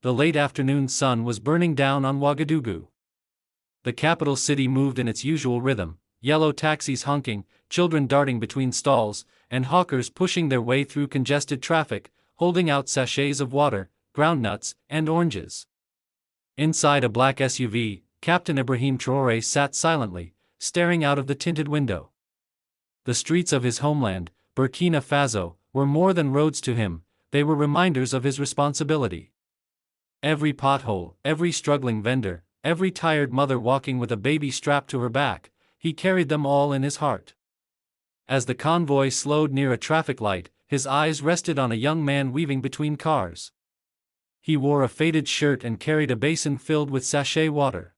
The late afternoon sun was burning down on Ouagadougou. The capital city moved in its usual rhythm, yellow taxis honking, children darting between stalls, and hawkers pushing their way through congested traffic, holding out sachets of water, groundnuts, and oranges. Inside a black SUV, Captain Ibrahim Traoré sat silently, staring out of the tinted window. The streets of his homeland, Burkina Faso, were more than roads to him, they were reminders of his responsibility. Every pothole, every struggling vendor, every tired mother walking with a baby strapped to her back, he carried them all in his heart. As the convoy slowed near a traffic light, his eyes rested on a young man weaving between cars. He wore a faded shirt and carried a basin filled with sachet water.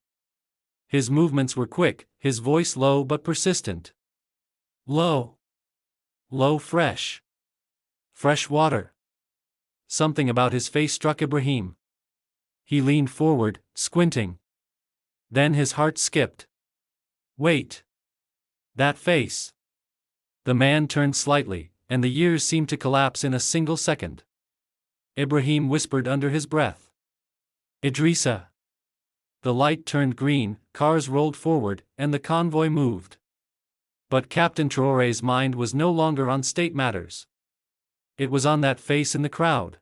His movements were quick, his voice low but persistent. Low. Low, fresh. Fresh water. Something about his face struck Ibrahim. He leaned forward, squinting. Then his heart skipped. Wait. That face. The man turned slightly, and the years seemed to collapse in a single second. Ibrahim whispered under his breath. Idrissa. The light turned green, cars rolled forward, and the convoy moved. But Captain Traoré's mind was no longer on state matters. It was on that face in the crowd.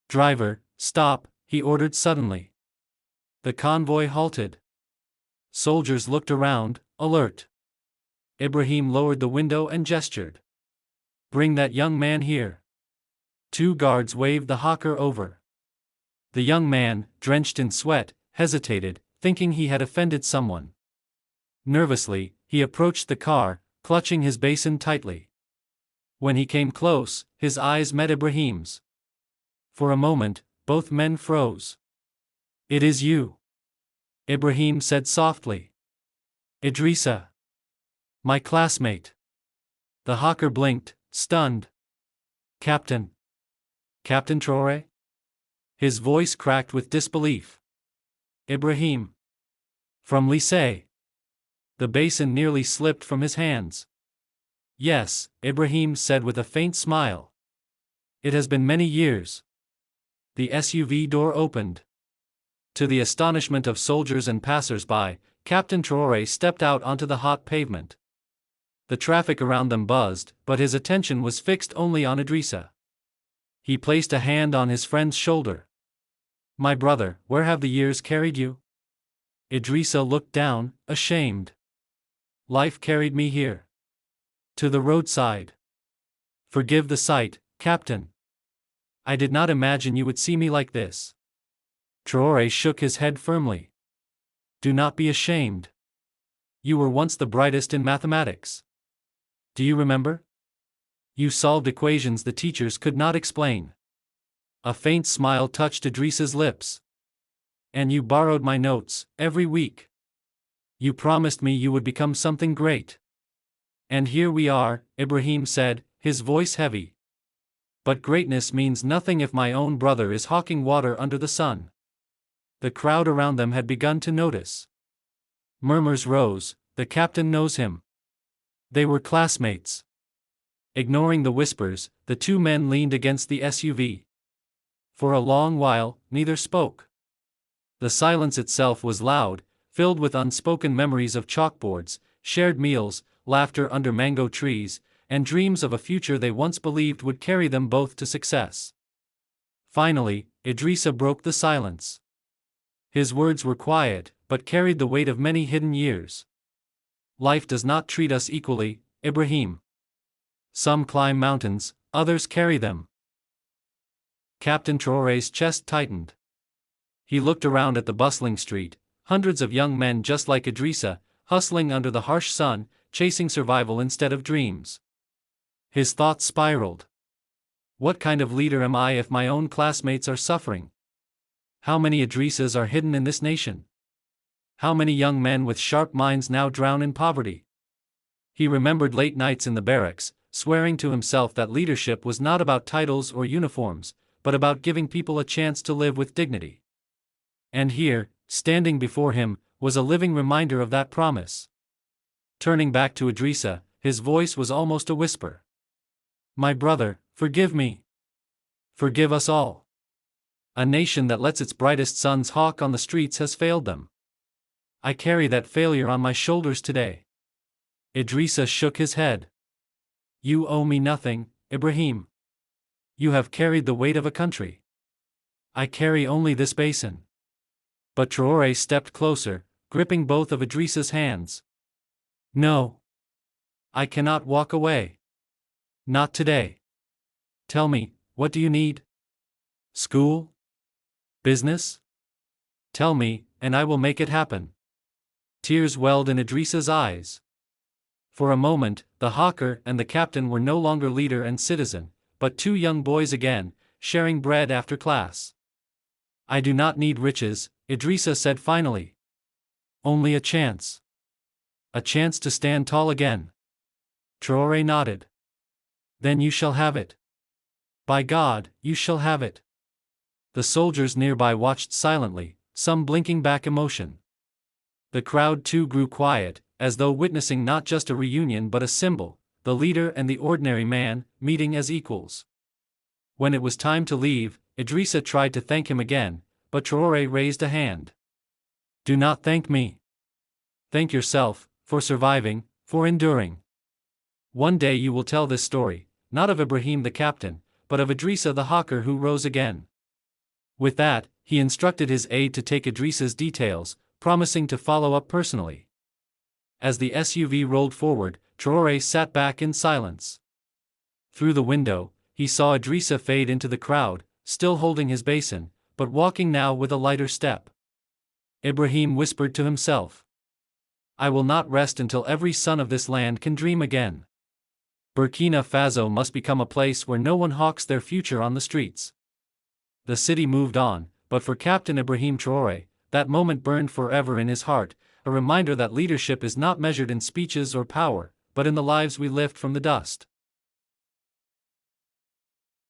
Driver, stop, he ordered suddenly. The convoy halted. Soldiers looked around, alert. Ibrahim lowered the window and gestured. Bring that young man here. 2 guards waved the hawker over. The young man, drenched in sweat, hesitated, thinking he had offended someone. Nervously, he approached the car, clutching his basin tightly. When he came close, his eyes met Ibrahim's. For a moment, both men froze. It is you. Ibrahim said softly. Idrissa. My classmate. The hawker blinked, stunned. Captain. Captain Traoré? His voice cracked with disbelief. Ibrahim. From lycée. The basin nearly slipped from his hands. Yes, Ibrahim said with a faint smile. It has been many years. The SUV door opened. To the astonishment of soldiers and passers-by, Captain Traoré stepped out onto the hot pavement. The traffic around them buzzed, but his attention was fixed only on Idrissa. He placed a hand on his friend's shoulder. My brother, where have the years carried you? Idrissa looked down, ashamed. Life carried me here. To the roadside. Forgive the sight, Captain. I did not imagine you would see me like this. Traoré shook his head firmly. Do not be ashamed. You were once the brightest in mathematics. Do you remember? You solved equations the teachers could not explain. A faint smile touched Idrissa's lips. And you borrowed my notes, every week. You promised me you would become something great. And here we are, Ibrahim said, his voice heavy. But greatness means nothing if my own brother is hawking water under the sun. The crowd around them had begun to notice. Murmurs rose, the captain knows him. They were classmates. Ignoring the whispers, the 2 men leaned against the SUV. For a long while, neither spoke. The silence itself was loud, filled with unspoken memories of chalkboards, shared meals, laughter under mango trees, and dreams of a future they once believed would carry them both to success. Finally, Idrissa broke the silence. His words were quiet, but carried the weight of many hidden years. Life does not treat us equally, Ibrahim. Some climb mountains, others carry them. Captain Traoré's chest tightened. He looked around at the bustling street, hundreds of young men just like Idrissa, hustling under the harsh sun, chasing survival instead of dreams. His thoughts spiraled. What kind of leader am I if my own classmates are suffering? How many Idrissas are hidden in this nation? How many young men with sharp minds now drown in poverty? He remembered late nights in the barracks, swearing to himself that leadership was not about titles or uniforms, but about giving people a chance to live with dignity. And here, standing before him, was a living reminder of that promise. Turning back to Idrissa, his voice was almost a whisper. My brother, forgive me. Forgive us all. A nation that lets its brightest suns hawk on the streets has failed them. I carry that failure on my shoulders today. Idrissa shook his head. You owe me nothing, Ibrahim. You have carried the weight of a country. I carry only this basin. But Traoré stepped closer, gripping both of Idrissa's hands. No. I cannot walk away. Not today. Tell me, what do you need? School? Business? Tell me, and I will make it happen. Tears welled in Idrissa's eyes. For a moment, the hawker and the captain were no longer leader and citizen, but two young boys again, sharing bread after class. I do not need riches, Idrissa said finally. Only a chance. A chance to stand tall again. Traoré nodded. Then you shall have it. By God, you shall have it. The soldiers nearby watched silently, some blinking back emotion. The crowd too grew quiet, as though witnessing not just a reunion but a symbol, the leader and the ordinary man, meeting as equals. When it was time to leave, Idrissa tried to thank him again, but Traoré raised a hand. Do not thank me. Thank yourself, for surviving, for enduring. One day you will tell this story, not of Ibrahim the captain, but of Idrissa the hawker who rose again. With that, he instructed his aide to take Idrissa's details, promising to follow up personally. As the SUV rolled forward, Traoré sat back in silence. Through the window, he saw Idrissa fade into the crowd, still holding his basin, but walking now with a lighter step. Ibrahim whispered to himself. I will not rest until every son of this land can dream again. Burkina Faso must become a place where no one hawks their future on the streets. The city moved on, but for Captain Ibrahim Traoré, that moment burned forever in his heart, a reminder that leadership is not measured in speeches or power, but in the lives we lift from the dust.